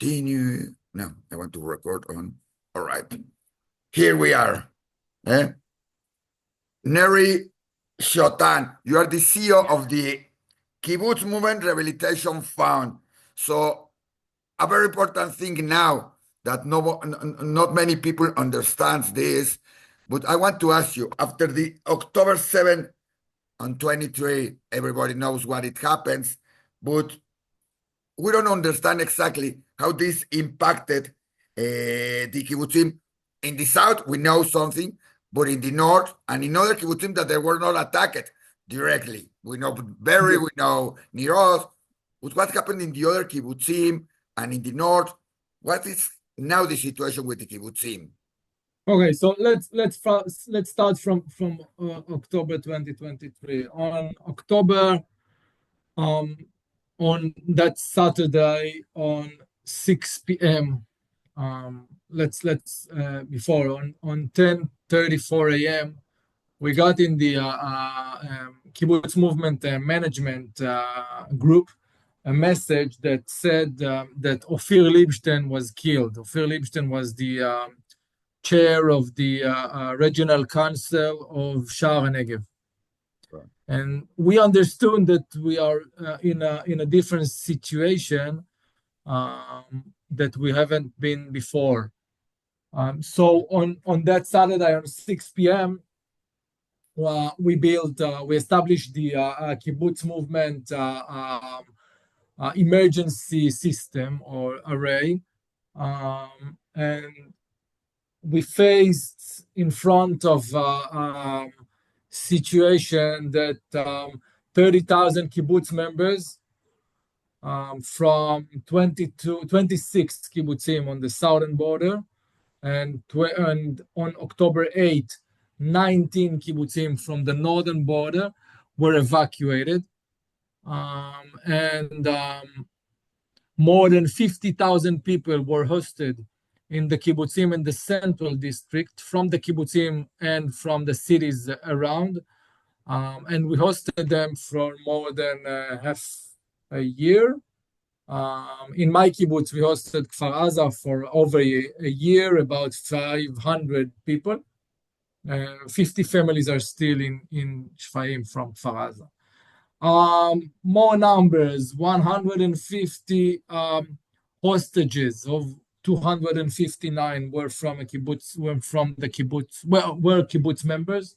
continue. No, I want to record on. All right. Here we are. Neri Shotan, you are the CEO of the Kibbutz Movement Rehabilitation Fund. So a very important thing now that not many people understands this, but I want to ask you, after the October 7 and 23, everybody knows what it happens, but we don't understand exactly how this impacted the kibbutzim. In the south, we know something, but in the north and in other kibbutzim that they were not attacked directly. We know Berry, we know Niroz, but what happened in the other kibbutzim and in the north? What is now the situation with the kibbutzim? Okay, so let's start from October 2023. On October, on that Saturday on 6 p.m. Before on 10:34 a.m. we got in the kibbutz movement management group a message that said that Ophir Liebstein was killed. Ophir Liebstein was the chair of the regional council of Sha'ar HaNegev. Right. And we understood that we are in a different situation that we haven't been before. So on that Saturday on 6 p.m., we established the kibbutz movement emergency system or array, and we faced in front of a situation that 30,000 kibbutz members from 26 kibbutzim on the southern border, and on October 8, 19 kibbutzim from the northern border were evacuated, and more than 50,000 people were hosted in the kibbutzim in the central district, from the kibbutzim and from the cities around. And we hosted them for more than half a year. In my kibbutz, we hosted Kfar Aza for over a year, about 500 people. 50 families are still in Shfaim from Kfar Aza. More numbers, 150 hostages of 259 were from the kibbutz, were kibbutz members.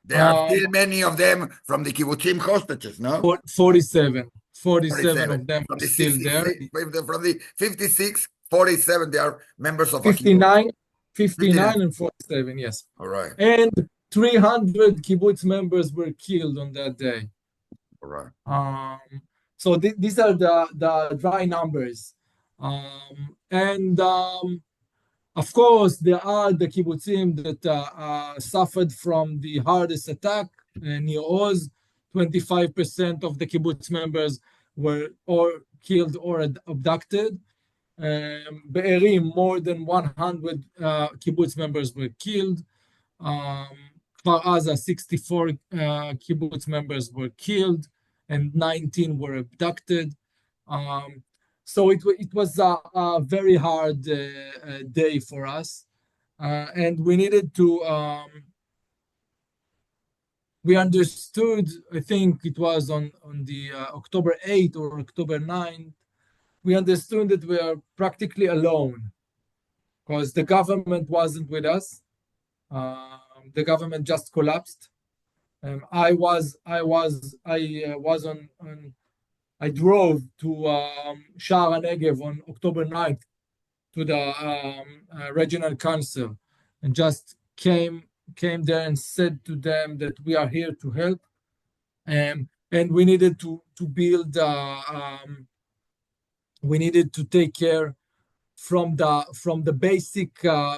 There are still many of them from the kibbutzim hostages, no? 47 of them from are still there. From the 56, 47, they are members of 59 and 47, yes. All right. And 300 kibbutz members were killed on that day. All right. So these are the dry numbers. Of course, there are the kibbutzim that suffered from the hardest attack. Near Oz, 25% of the kibbutz members were or killed or abducted. Be'eri, more than 100 kibbutz members were killed. Kfar Aza, 64 kibbutz members were killed, and 19 were abducted. So it was a very hard day for us, and we needed to. We understood. I think it was on the October 8th or October 9th. We understood that we are practically alone, because the government wasn't with us. The government just collapsed. I drove to Sha'ar HaNegev on October 9th to the regional council, and just came there and said to them that we are here to help, and we needed to build. We needed to take care from the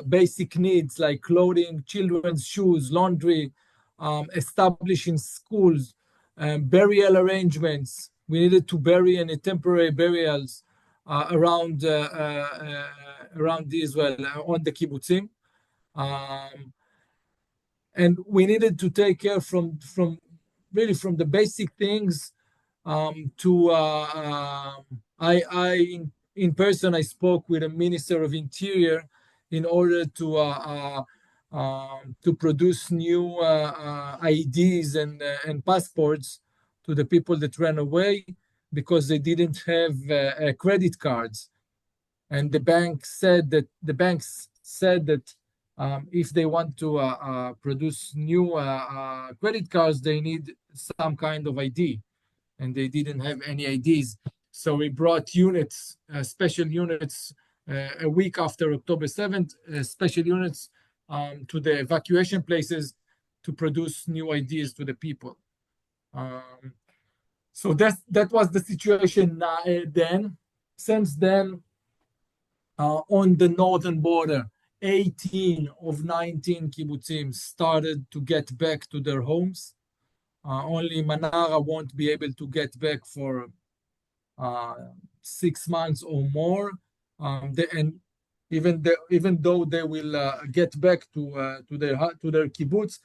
basic needs like clothing, children's shoes, laundry, establishing schools, burial arrangements. We needed to bury any temporary burials around Israel on the kibbutzim, and we needed to take care from the basic things. I in person, I spoke with a minister of interior in order to produce new IDs and passports to the people that ran away because they didn't have credit cards. And the banks said that if they want to produce new credit cards, they need some kind of ID, and they didn't have any IDs. So we brought units, special units, a week after October 7th, special units to the evacuation places to produce new IDs to the people. So that was the situation then. Since then, on the northern border, 18 of 19 kibbutzim started to get back to their homes. Only Manara won't be able to get back for 6 months or more. And even though they will get back to their kibbutz,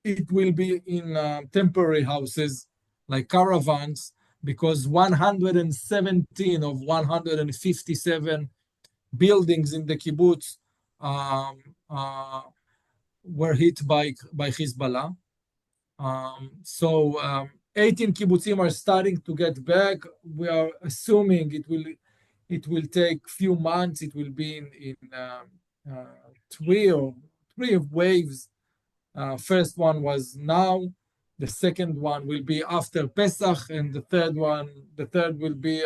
it will be in temporary houses like caravans, because 117 of 157 buildings in the kibbutz were hit by Hezbollah. So 18 kibbutzim are starting to get back. We are assuming it will take few months. It will be in three waves. First one was now. The second one will be after Pesach, and the third will be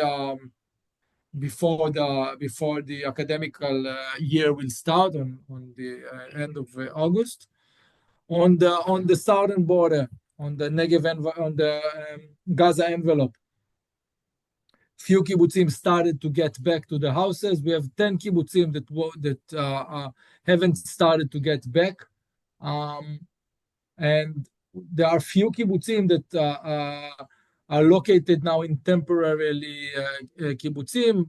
before the academical year will start on the end of August. On the southern border, on the Negev on the Gaza envelope, few kibbutzim started to get back to the houses. We have 10 kibbutzim that haven't started to get back, and there are few kibbutzim that are located now in temporarily kibbutzim.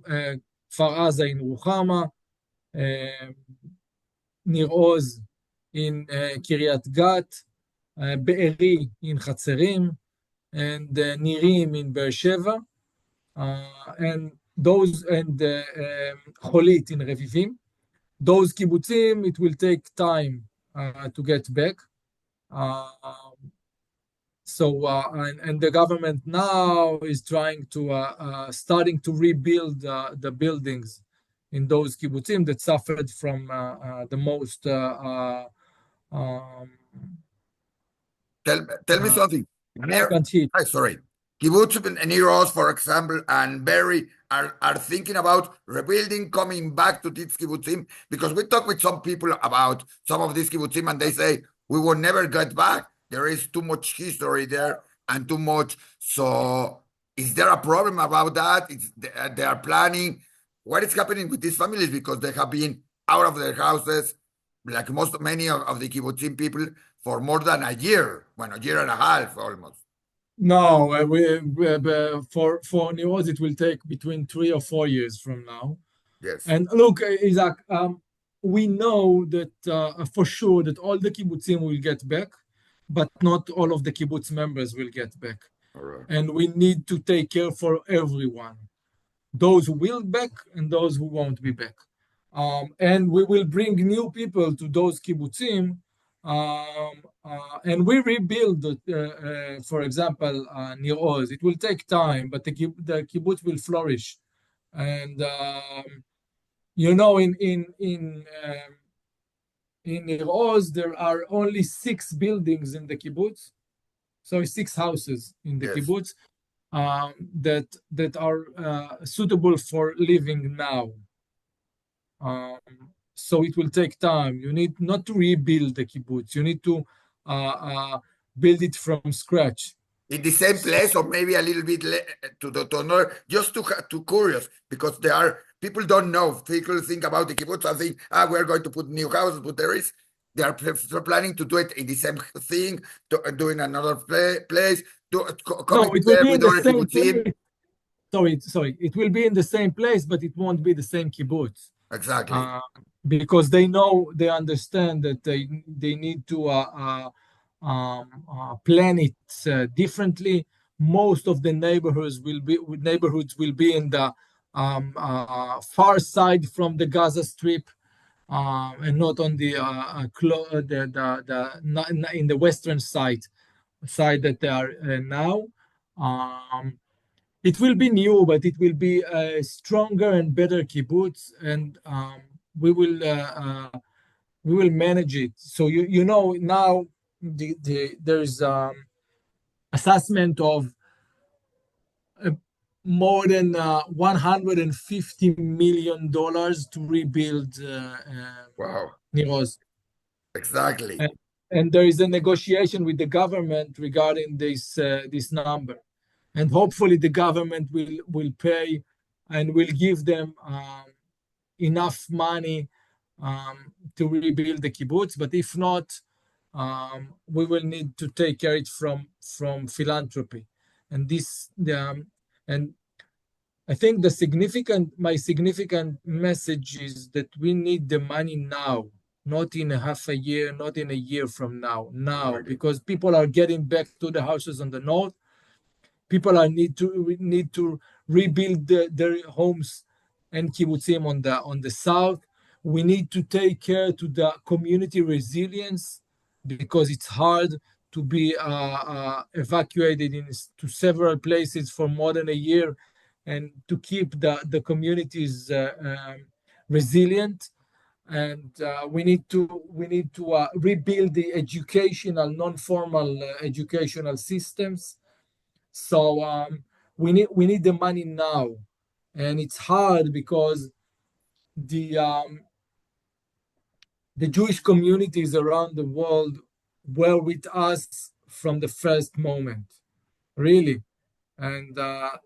Kfar Aza in Ruchama, Nir Oz in Kiryat Gat, Be'eri in Chatzerim, and Nirim in Be'er Sheva, and Cholit in Revivim. Those kibbutzim, it will take time to get back. And the government now is trying to starting to rebuild the buildings in those kibbutzim that suffered from the most. Tell me something. Sorry. Kibbutz and Nir Oz, for example, and Berry are thinking about rebuilding, coming back to these kibbutzim, because we talk with some people about some of these kibbutzim, and they say we will never get back. There is too much history there and too much. So is there a problem about that? They are planning. What is happening with these families? Because they have been out of their houses, like many of the kibbutzim people, for more than a year, a year and a half almost. No, for Nir Oz, it will take between 3 or 4 years from now. Yes. And look, Isaac, we know that for sure that all the kibbutzim will get back, but not all of the kibbutz members will get back. All right. And we need to take care for everyone, those who will back and those who won't be back. And we will bring new people to those kibbutzim, and we rebuild, for example, Nir Oz. It will take time, but the kibbutz will flourish. And in Nir Oz, there are only 6 buildings in the kibbutz, so 6 houses in the kibbutz that are suitable for living now. So it will take time. You need not to rebuild the kibbutz. You need to build it from scratch. In the same place, or maybe a little bit to another, just to curious, because there are people don't know. People think about the kibbutz and think, we're going to put new houses, but they are planning to do it in the same thing, doing another place. No, it will be in the same place. Sorry, it will be in the same place, but it won't be the same kibbutz. Exactly. Because they understand that they need to plan it differently. Most of the neighborhoods will be in the far side from the Gaza Strip, and not on the not in the western side that they are now. Um, it will be new, but it will be a stronger and better kibbutz, and we will we will manage it. So you know now there's assessment of uh, more than $150 million to rebuild Wow. Niroz. Exactly. And there is a negotiation with the government regarding this number, and hopefully the government will pay and will give them enough money to rebuild the kibbutz. But if not, we will need to take care it from philanthropy, and and I think my significant message is that we need the money now, not in a half a year, not in a year from now, Exactly. because people are getting back to the houses on the north. People are need to rebuild their homes and kibbutzim on the south. We need to take care to the community resilience, because it's hard to be evacuated to several places for more than a year, and to keep the communities resilient. And we need to rebuild the educational non-formal educational systems. So we need the money now, and it's hard because the um, the Jewish communities around the world were with us from the first moment, really. And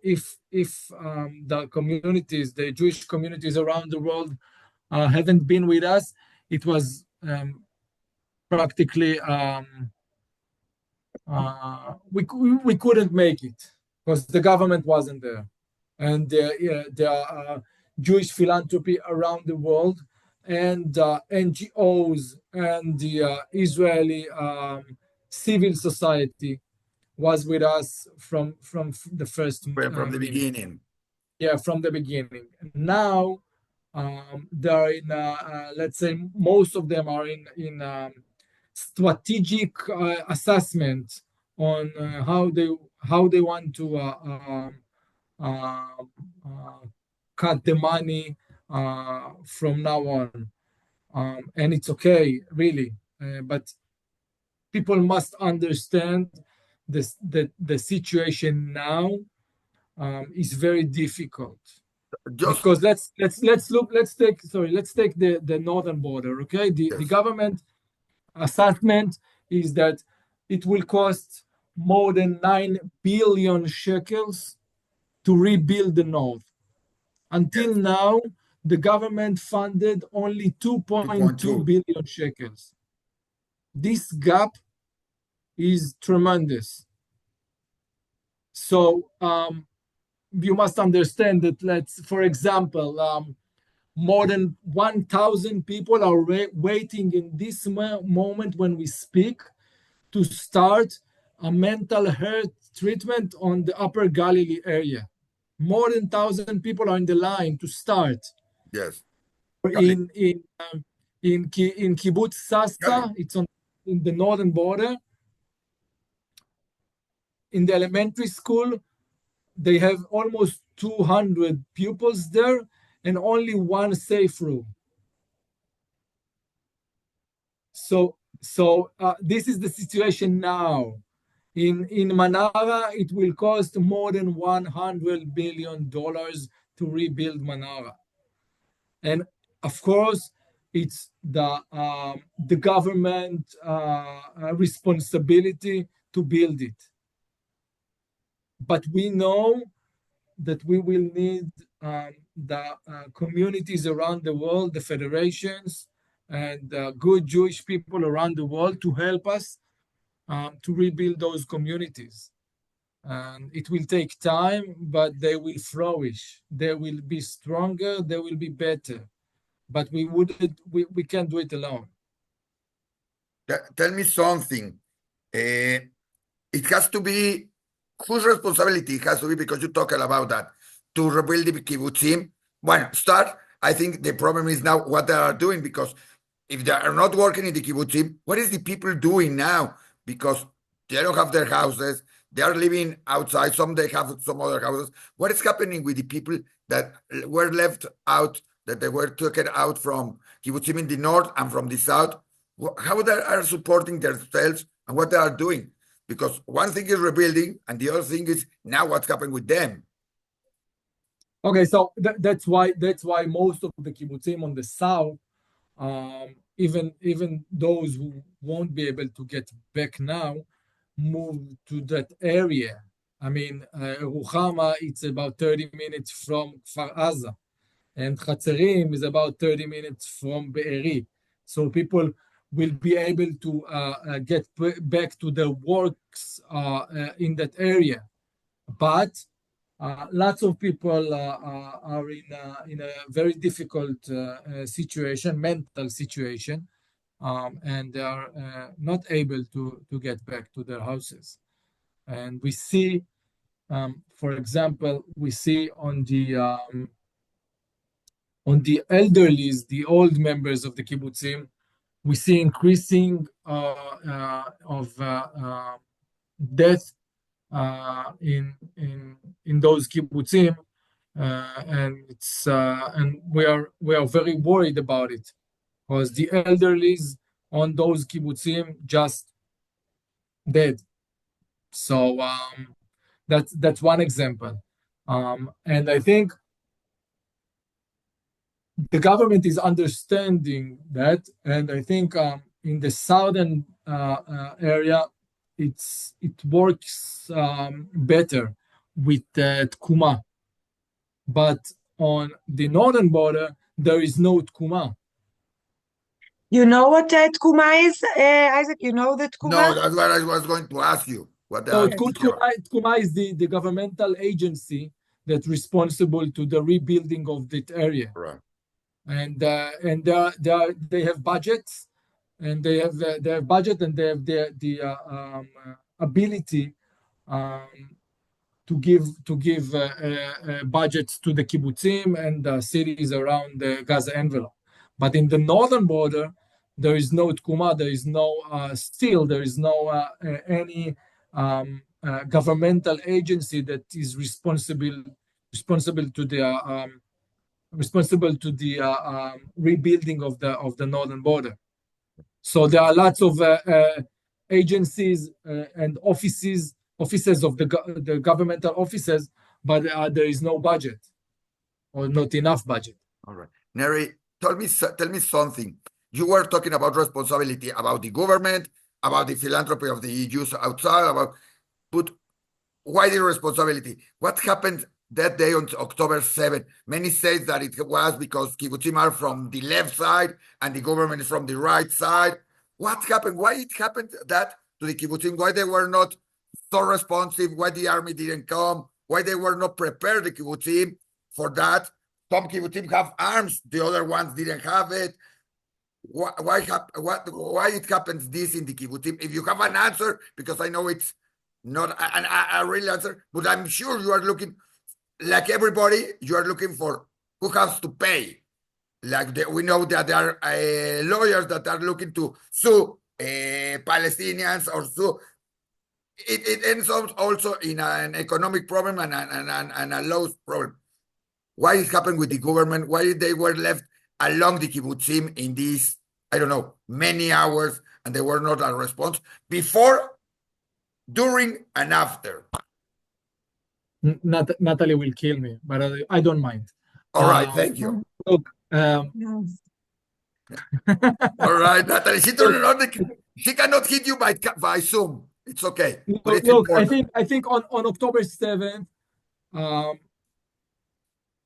if the Jewish communities around the world haven't been with us, it was practically we couldn't make it because the government wasn't there, and there are Jewish philanthropy around the world, and NGOs and the Israeli civil society was with us from the first From the minute. beginning. Yeah, from the beginning. Now they are in let's say most of them are in strategic assessment on how they want to uh, uh, cut the money from now on, and it's okay, really. But people must understand that the situation now is very difficult, Just because let's take the northern border. Okay, the yes. government assessment is that it will cost more than 9 billion shekels to rebuild the north. Until Yes. now, the government funded only 2.2 2.2. billion shekels. This gap is tremendous. So you must understand that, for example, more than 1,000 people are waiting in this moment when we speak to start a mental health treatment on the Upper Galilee area. More than 1,000 people are in the line to start. Yes. Gali. In kibbutz Gali. Sasta, it's in the northern border. In the elementary school, they have almost 200 pupils there and only one safe room. So this is the situation now. In Manara, it will cost more than $100 billion to rebuild Manara. And of course, it's the government responsibility to build it. But we know that we will need the communities around the world, the federations, and good Jewish people around the world to help us to rebuild those communities. And it will take time, but they will flourish. They will be stronger. They will be better. But we can't do it alone. Tell me something. It has to be whose responsibility it has to be, because you talked about that. to rebuild the kibbutzim? Well, start. I think the problem is now what they are doing, because if they are not working in the kibbutzim, what is the people doing now? Because they don't have their houses. They are living outside. Some they have some other houses. What is happening with the people that were left out, that they were taken out from kibbutzim in the north and from the south? How they are supporting themselves and what they are doing? Because one thing is rebuilding, and the other thing is now what's happening with them. Okay, so that's why most of the kibbutzim on the south, even those who won't be able to get back now, move to that area. I mean, Ruchama, it's about 30 minutes from Kfar Aza, and Chatzerim is about 30 minutes from Be'eri. So people will be able to get back to their works in that area. But lots of people are in a very difficult situation, mental situation, and they are not able to get back to their houses. And we see, for example, we see on the elderly, the old members of the kibbutzim, we see increasing of death in those kibbutzim, and we are very worried about it, because the elderly on those kibbutzim just dead. So that's one example, and I think the government is understanding that, and I think in the southern area, it works better with tkuma, but on the northern border there is no tkuma. You know what tkuma is, Isaac? You know the tkuma? No, that's what I was going to ask you. So tkuma is the governmental agency that's responsible to the rebuilding of that area. Right. And they have budgets, and they have their budget, and they have the ability to give budgets to the kibbutzim and the cities around the Gaza envelope. But in the northern border, there is no tkuma, there is no there is no any governmental agency that is responsible to the rebuilding of the northern border. So there are lots of agencies and offices of the governmental offices, but there is no budget, or not enough budget. All right, Neri, tell me something. You were talking about responsibility, about the government, about the philanthropy of the Jews outside, but why the responsibility? What happened that day on October 7th? Many say that it was because kibbutzim are from the left side and the government is from the right side. What happened? Why it happened that to the kibbutzim? Why they were not so responsive? Why the army didn't come? Why they were not prepared, the kibbutzim, for that? Some kibbutzim have arms, the other ones didn't have it. Why it happens this in the kibbutzim? If you have an answer, because I know it's not a real answer, but I'm sure you are looking, like everybody, you are looking for who has to pay. Like we know that there are lawyers that are looking to sue Palestinians or sue. It ends up also in an economic problem and a law problem. Why it happened with the government? Why they were left along the kibbutzim in these, I don't know, many hours, and they were not a response before, during, and after? Natalie will kill me, but I don't mind. All right, thank you. Look, all right, Natalie, she cannot hit you by Zoom. It's okay. Look, I think on October 7th,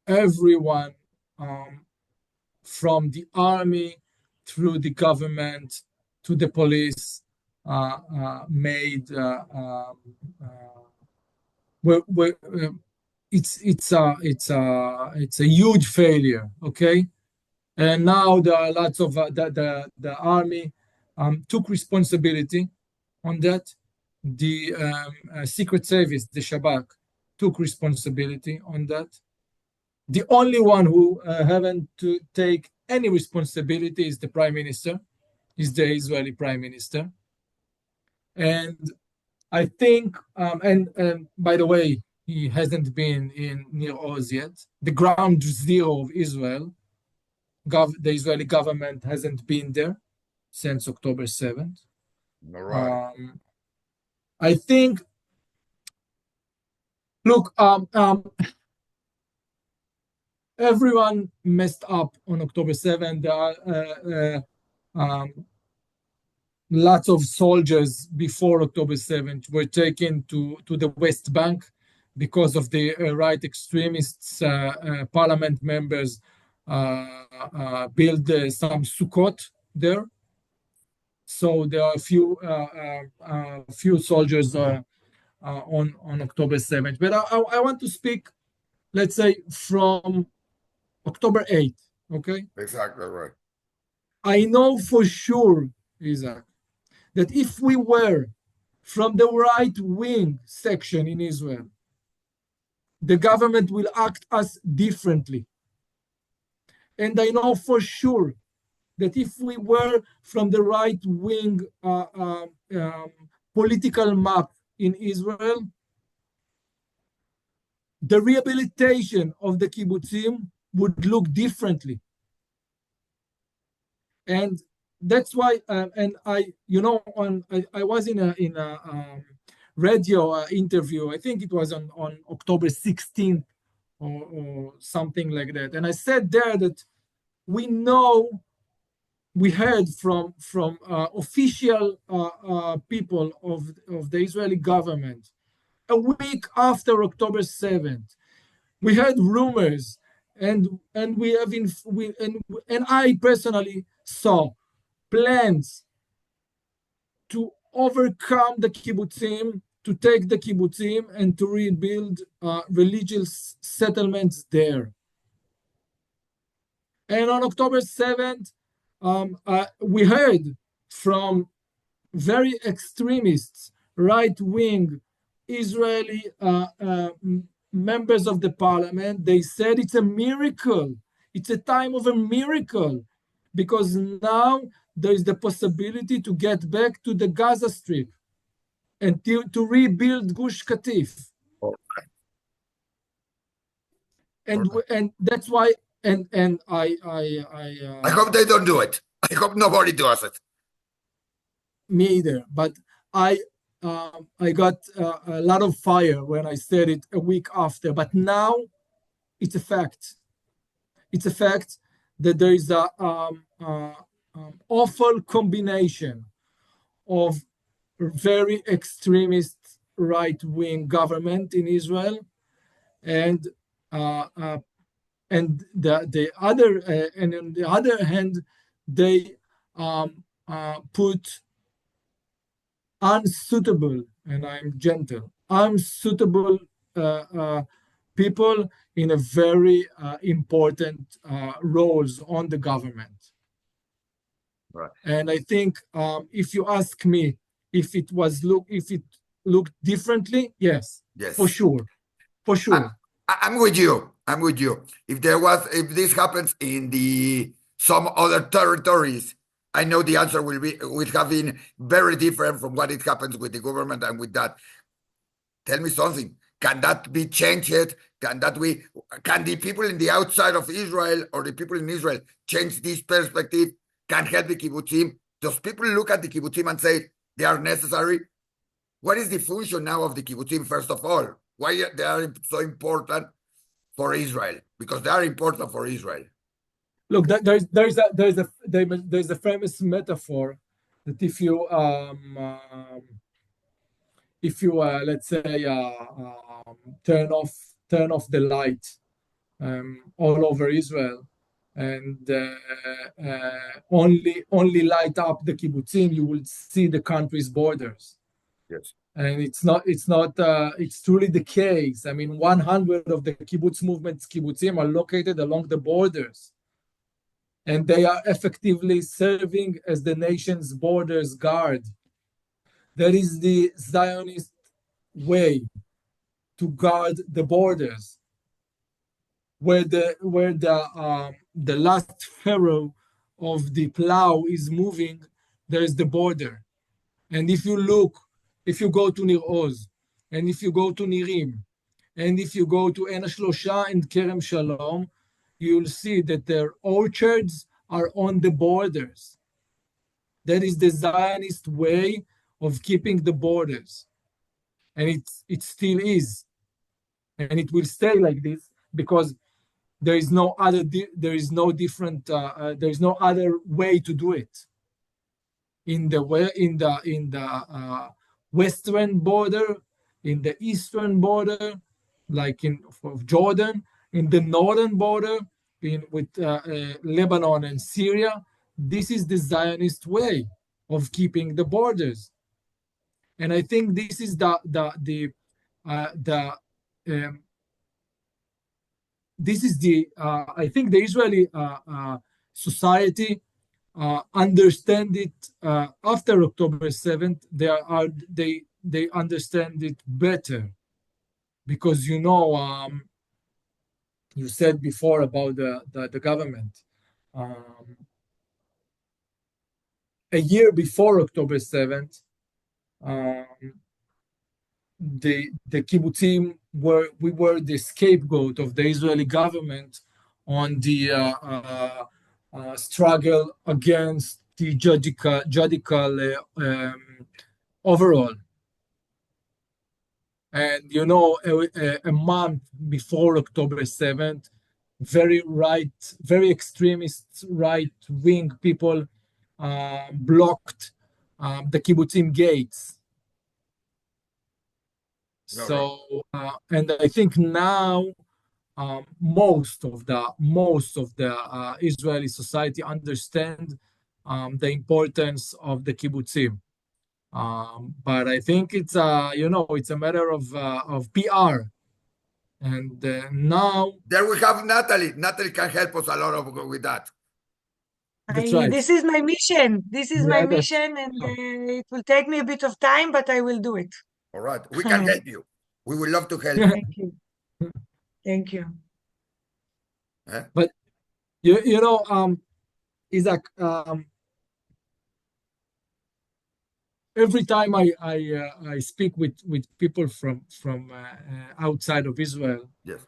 everyone from the army through the government to the police made it's a huge failure. Okay, and now there are lots of the army took responsibility on that. The Secret Service, the Shabak, took responsibility on that. The only one who haven't to take any responsibility is the prime minister, is the Israeli prime minister. And I think, and by the way, he hasn't been in Near Oz yet. The ground zero of Israel, the Israeli government hasn't been there since October 7th. All right. I think, look, everyone messed up on October 7th. There are lots of soldiers before October 7th were taken to the West Bank because of the right extremists. Parliament members build some sukkot there. So there are a few soldiers on October 7th. But I want to speak, let's say, from October 8th, okay? Exactly right. I know for sure, Isaac, that if we were from the right wing section in Israel, the government will act us differently. And I know for sure that if we were from the right wing political map in Israel, the rehabilitation of the kibbutzim would look differently. And that's why, and I, I was in a radio interview. I think it was on October 16th or something like that. And I said there that we heard from official people of the Israeli government a week after October 7th. We heard rumors, and I personally saw plans to overcome the kibbutzim, to take the kibbutzim and to rebuild religious settlements there. And on October 7th, we heard from very extremists, right-wing Israeli members of the parliament. They said it's a miracle. It's a time of a miracle, because now there is the possibility to get back to the Gaza Strip and to rebuild Gush Katif. Okay. And that's why, and I hope they don't do it. I hope nobody does it. Me either. But I got a lot of fire when I said it a week after. But now it's a fact. It's a fact that there is a awful combination of very extremist right-wing government in Israel, and the other and on the other hand, they put unsuitable, and I'm gentle, unsuitable people in a very important roles on the government. Right. And I think if you ask me if it looked differently, yes, for sure. I'm with you. If this happens in some other territories, I know the answer would have been very different from what it happens with the government and with that. Tell me something. Can that be changed? Can the people in the outside of Israel or the people in Israel change this perspective? Can help the kibbutzim? Does people look at the kibbutzim and say they are necessary? What is the function now of the kibbutzim, first of all? Why they are so important for Israel? Because they are important for Israel. Look, there's a famous metaphor that if you let's say turn off the light all over Israel and only light up the kibbutzim, you will see the country's borders. Yes. And it's truly the case. I mean, 100 of the kibbutz movement's kibbutzim are located along the borders, and they are effectively serving as the nation's borders guard. That is the Zionist way to guard the borders. where the last furrow of the plow is moving, there is the border. And if you go to Nir Oz, and if you go to Nirim, and if you go to En Shlosha and Kerem Shalom, you'll see that their orchards are on the borders. That is the Zionist way of keeping the borders. And it still is. And it will stay like this because there is no other way to do it. In the western border, in the eastern border, like of Jordan, in the northern border, with Lebanon and Syria, this is the Zionist way of keeping the borders, and I think this is I think the Israeli society understand it after October 7th. They understand it better because you said before about the government. A year before October 7th, the kibbutzim we were the scapegoat of the Israeli government on the struggle against the judicial overall. And a month before October 7th, very extremist right-wing people blocked the kibbutzim gates. So, and I think now most of the Israeli society understand the importance of the kibbutzim. But I think it's it's a matter of PR. And now there we have Natalie. Natalie can help us a lot with that. That's right. This is my mission. This is my mission, and it will take me a bit of time, but I will do it. All right, we can help you. We would love to help you. Thank you. Thank you. But Isaac, every time I speak with people from outside of Israel, yes,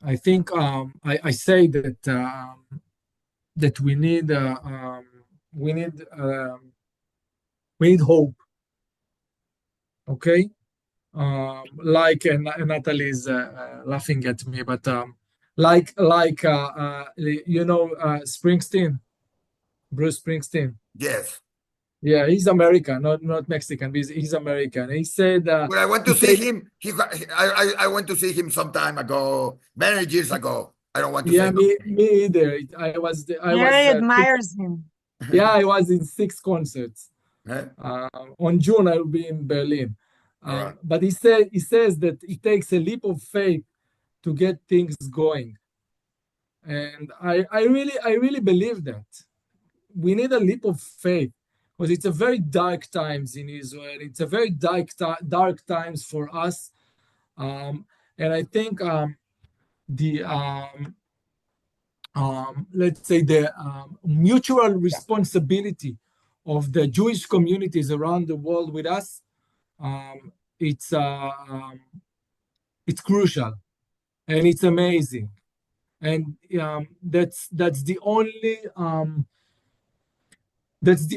I think I say that we need hope. Okay, like Natalie is laughing at me, but like Springsteen, Bruce Springsteen. Yes. Yeah, he's American, not Mexican. He's American. He said. Well, I went to see him. I went to see him some time ago, many years ago. I don't want to. Yeah, me either. I admires him. Yeah, I was in 6 concerts. On June, I will be in Berlin. Right. But he says that it takes a leap of faith to get things going, and I really believe that we need a leap of faith. Because it's a very dark times in Israel. It's a very dark times for us, and I think let's say the mutual responsibility of the Jewish communities around the world with us, it's crucial, and it's amazing, and that's the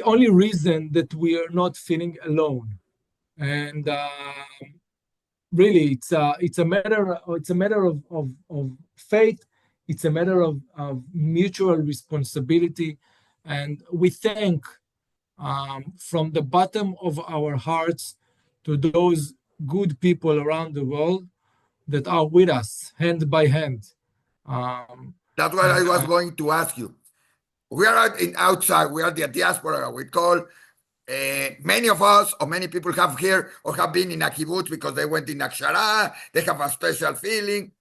only reason that we are not feeling alone. And really, it's a matter of faith. It's a matter of mutual responsibility, and we thank from the bottom of our hearts to those good people around the world that are with us hand by hand. That's what I was going to ask you. We are outside. We are the diaspora. We call many of us, or many people have here or have been in a kibbutz because they went in Akshara. They have a special feeling.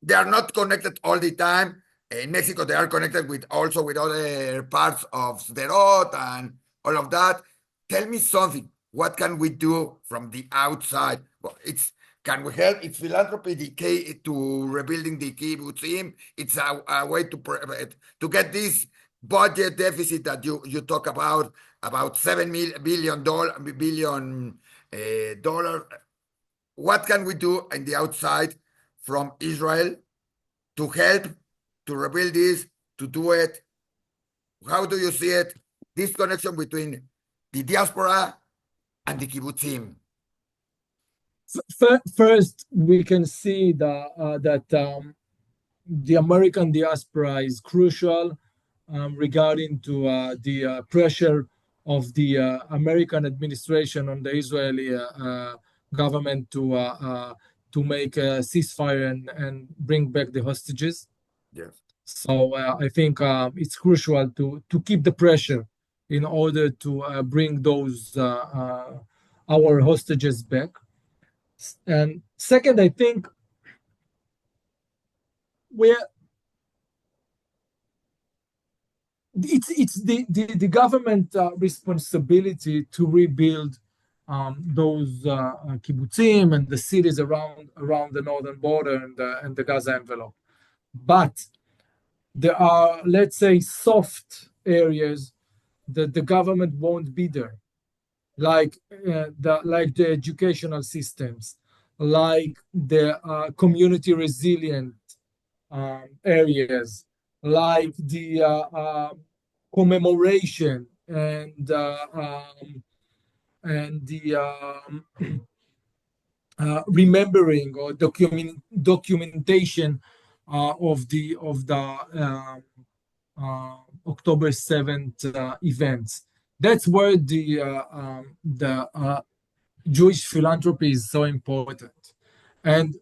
They are not connected all the time. In Mexico, they are connected also with other parts of Sderot and all of that. Tell me something. What can we do from the outside? Well, can we help? It's philanthropy to rebuilding the kibbutzim. It's a way to get this budget deficit that you talk about $7 billion. What can we do in the outside from Israel to help to rebuild this, to do it? How do you see it? This connection between the diaspora and the kibbutzim. First, we can see that the American diaspora is crucial regarding to the pressure of the American administration on the Israeli government to make a ceasefire and bring back the hostages. Yes. So I think it's crucial to keep the pressure in order to bring those our hostages back. And second, I think it's the government responsibility to rebuild those kibbutzim and the cities around the northern border and the Gaza envelope. But there are, let's say, soft areas that the government won't be there, like the educational systems, like the community resilient areas, like the commemoration and the remembering or documentation of the October 7th events. That's where the Jewish philanthropy is so important, and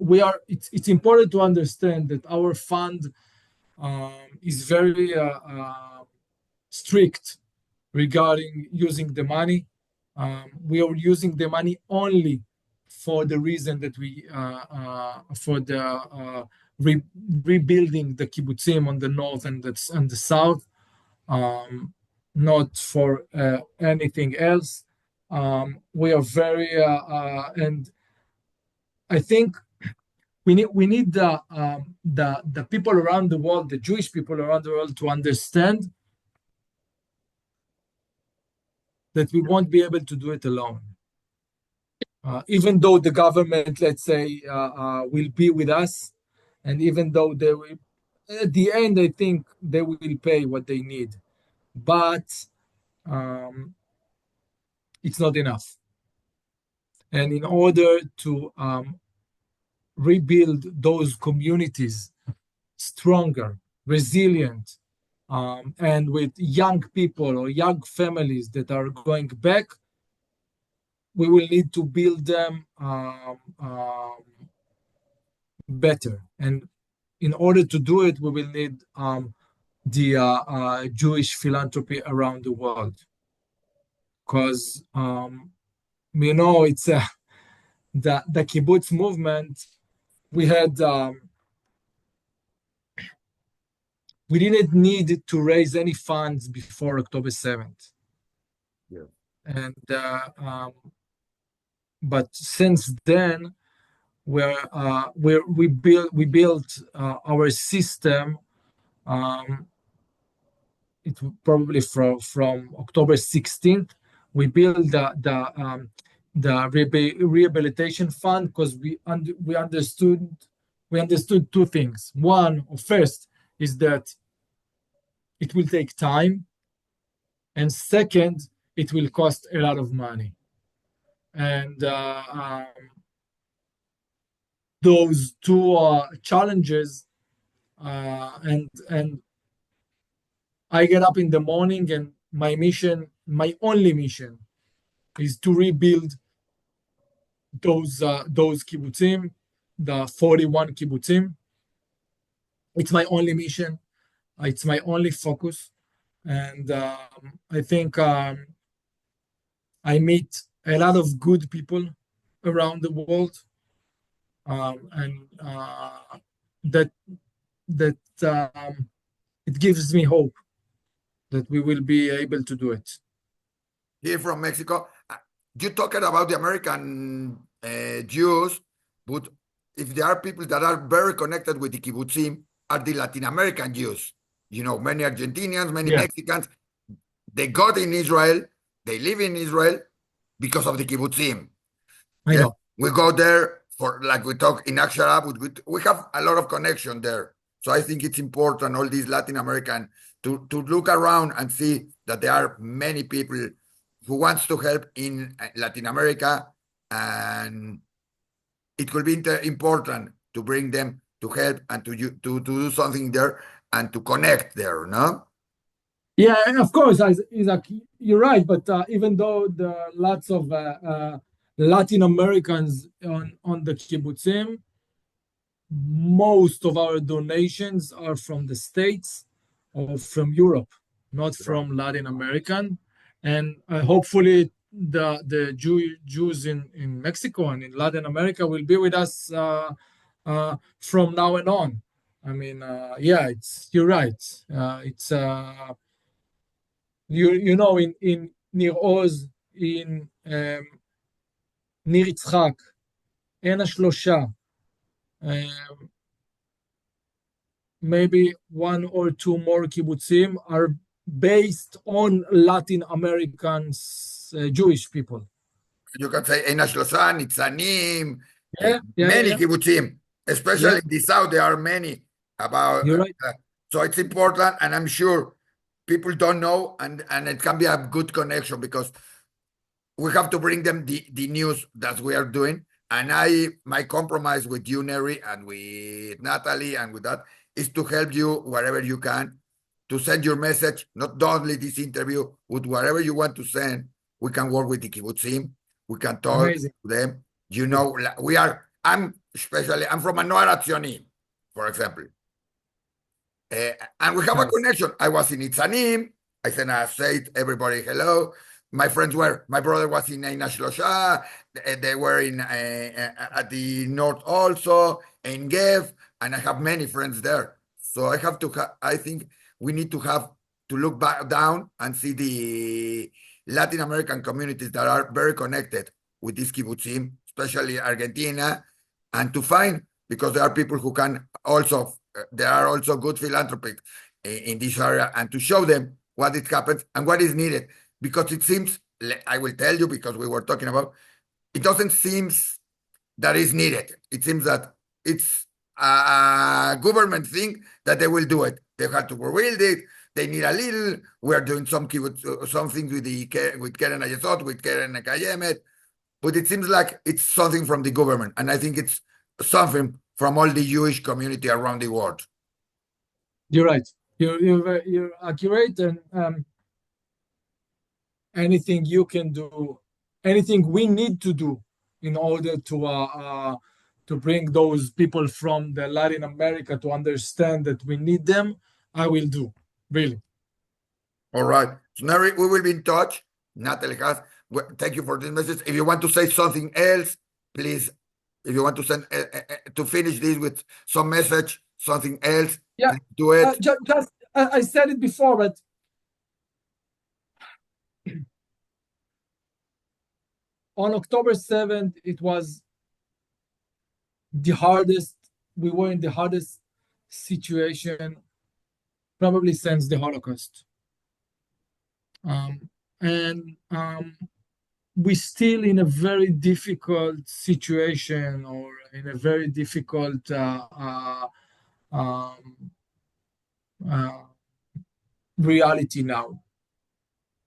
it's important to understand that our fund is very strict regarding using the money. We are using the money only for the reason that we for the rebuilding the kibbutzim on the north and the south, not for anything else. We are very and I think we need the people around the world, the Jewish people around the world, to understand that we won't be able to do it alone. Even though the government, let's say, will be with us, and even though they will, at the end, I think they will pay what they need, but it's not enough. And in order to rebuild those communities stronger, resilient, and with young people or young families that are going back, we will need to build them better. And in order to do it, we will need the Jewish philanthropy around the world. Because, it's the kibbutz movement, we didn't need to raise any funds before October 7th. Yeah. And but since then, we built our system. It probably from October 16th. We built the rehabilitation fund because we understood two things. First is that it will take time, and second, it will cost a lot of money. And those two challenges, and I get up in the morning, and my only mission, is to rebuild those kibbutzim, the 41 kibbutzim. It's my only mission. It's my only focus, and I think I meet a lot of good people around the world, and that it gives me hope that we will be able to do it. Here from Mexico, you talked about the American Jews. But if there are people that are very connected with the kibbutzim, are the Latin American Jews. You know, many Argentinians, many Mexicans, they got in Israel, they live in Israel because of the kibbutzim. I know. We go there for, like we talk in Aksharab, we have a lot of connection there. So I think it's important, all these Latin American, to look around and see that there are many people who wants to help in Latin America, and it could be important to bring them to help and to do something there and to connect there, no? Yeah, of course, Isaac, you're right. But even though there are lots of Latin Americans on the kibbutzim, most of our donations are from the States or from Europe, not from Latin American. And hopefully the Jews in Mexico and in Latin America will be with us from now and on. I mean, you're right. It's you know, in Nir Oz, in Nir Yitzchak, עין השלושה, maybe one or two more kibbutzim are based on Latin Americans, Jewish people. You can say עין השלושה, ניצנים, many kibbutzim, especially in the south, there are many about. You're right. So it's important, and I'm sure people don't know, and it can be a good connection, because we have to bring them the news that we are doing. And my compromise with you, Neri, and with Natalie, and with that, is to help you wherever you can, to send your message, not only this interview, with whatever you want to send. We can work with the kibbutzim. We can talk to them. You know, I'm from a Noar Atzioni, for example. And we have a connection. I was in Itzanim. I said everybody hello. My brother was in Ein HaShlosha. They were in at the north also, in Gev, and I have many friends there. So I think we need to look back down and see the Latin American communities that are very connected with this kibbutzim, especially Argentina, and to find, because there are people who can also, there are also good philanthropists in this area, and to show them what it happens and what is needed. Because it seems, I will tell you, because we were talking about, it doesn't seem that is needed. It seems that it's a government thing that they will do it. They have to rebuild it. They need a little. We are doing something with Keren Ayesot, with Keren Kayemet. But it seems like it's something from the government. And I think it's something from all the Jewish community around the world. You're right. You're accurate. And anything you can do, anything we need to do in order to bring those people from the Latin America to understand that we need them, I will do, really. All right. So now we will be in touch. Natalie thank you for this message. If you want to say something else, please, if you want to send to finish this with some message, something else, do it. Just I said it before, but on October 7th, it was the hardest. We were in the hardest situation probably since the Holocaust. We're still in a very difficult situation, or in a very difficult reality now.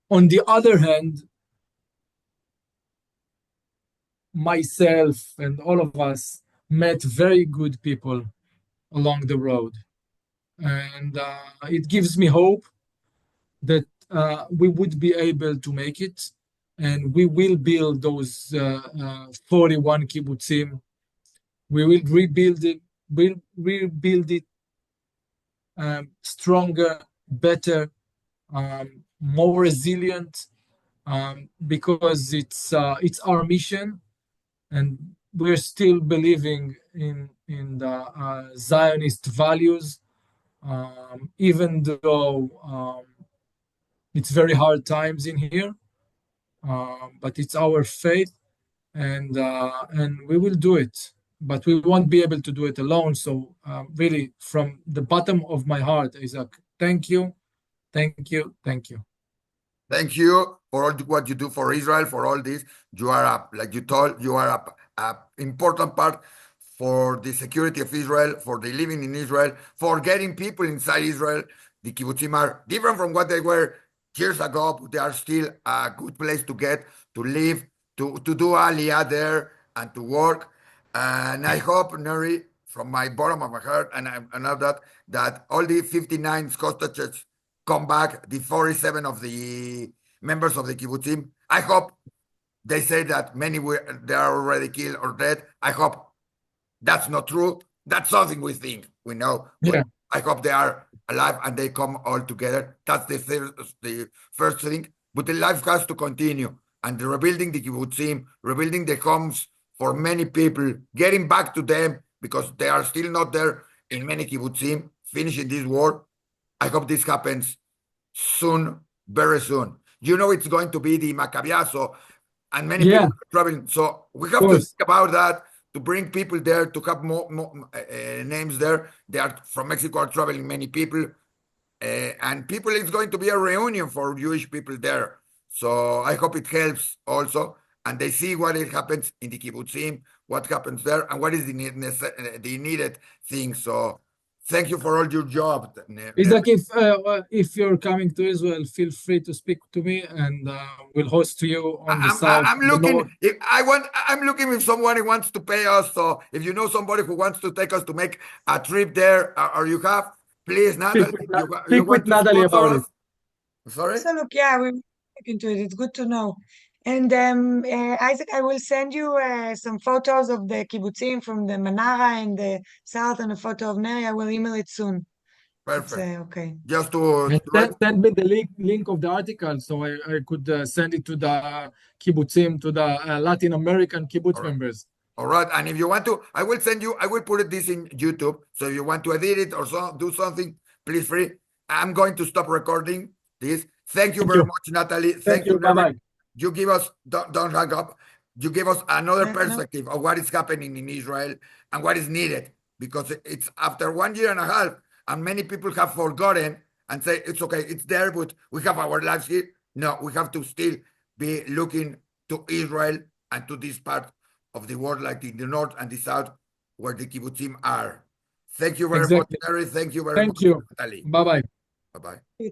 On the other hand, myself and all of us met very good people along the road. And it gives me hope that we would be able to make it, and we will build those 41 kibbutzim. We will rebuild it stronger, better, more resilient, because it's our mission, and we're still believing in the Zionist values, even though it's very hard times in here, but it's our faith, and we will do it. but we won't be able to do it alone. So really, from the bottom of my heart, Isaac, thank you, thank you, thank you. Thank you for all what you do for Israel, for all this. You are, like you told, you are a important part for the security of Israel, for the living in Israel, for getting people inside Israel. The kibbutzim are different from what they were years ago, but they are still a good place to get, to live, to do aliyah there, and to work. And I hope, Neri, from my bottom of my heart, and I know that all the 59 hostages come back, the 47 of the members of the kibbutzim. I hope they say that many they are already killed or dead. I hope that's not true. That's something we think, we know. Yeah. I hope they are alive and they come all together. That's the first thing. But the life has to continue. And rebuilding the kibbutzim, rebuilding the homes for many people, getting back to them, because they are still not there in many kibbutzim, finishing this war. I hope this happens soon, very soon. You know, it's going to be the Maccabiaso, and many people are traveling. So we have to think about that, to bring people there, to have more names there. They are from Mexico, are traveling many people. And people, it's going to be a reunion for Jewish people there. So I hope it helps also. And they see what it happens in the kibbutzim, what happens there, and what is the needed thing. So thank you for all your job. Isaac, if you're coming to Israel, feel free to speak to me, and we'll host you on the south. I'm looking. I'm looking if somebody wants to pay us. So if you know somebody who wants to take us to make a trip there, or you have, please, Natalie. Speak with Natalie about it. Sorry. So look, yeah, we're looking into it. It's good to know. And Isaac, I will send you some photos of the kibbutzim from the Manara and the south, and a photo of Neri. I will email it soon. Perfect. Okay. Just to send me the link of the article, so I could send it to the kibbutzim, to the Latin American kibbutz members. All right, and if you want to, I will send you. I will put this in YouTube. So if you want to edit it or do something, please free. I'm going to stop recording this. Thank you very much, Natalie. Thank you. Bye-bye. You give us, don't hang up. You give us another perspective of what is happening in Israel and what is needed, because it's after 1 year and a half, and many people have forgotten and say, it's okay, it's there, but we have our lives here. No, we have to still be looking to Israel and to this part of the world, like in the north and the south, where the kibbutzim are. Thank you very much, Terry. Thank you very much, Natalie. Bye-bye. Bye-bye.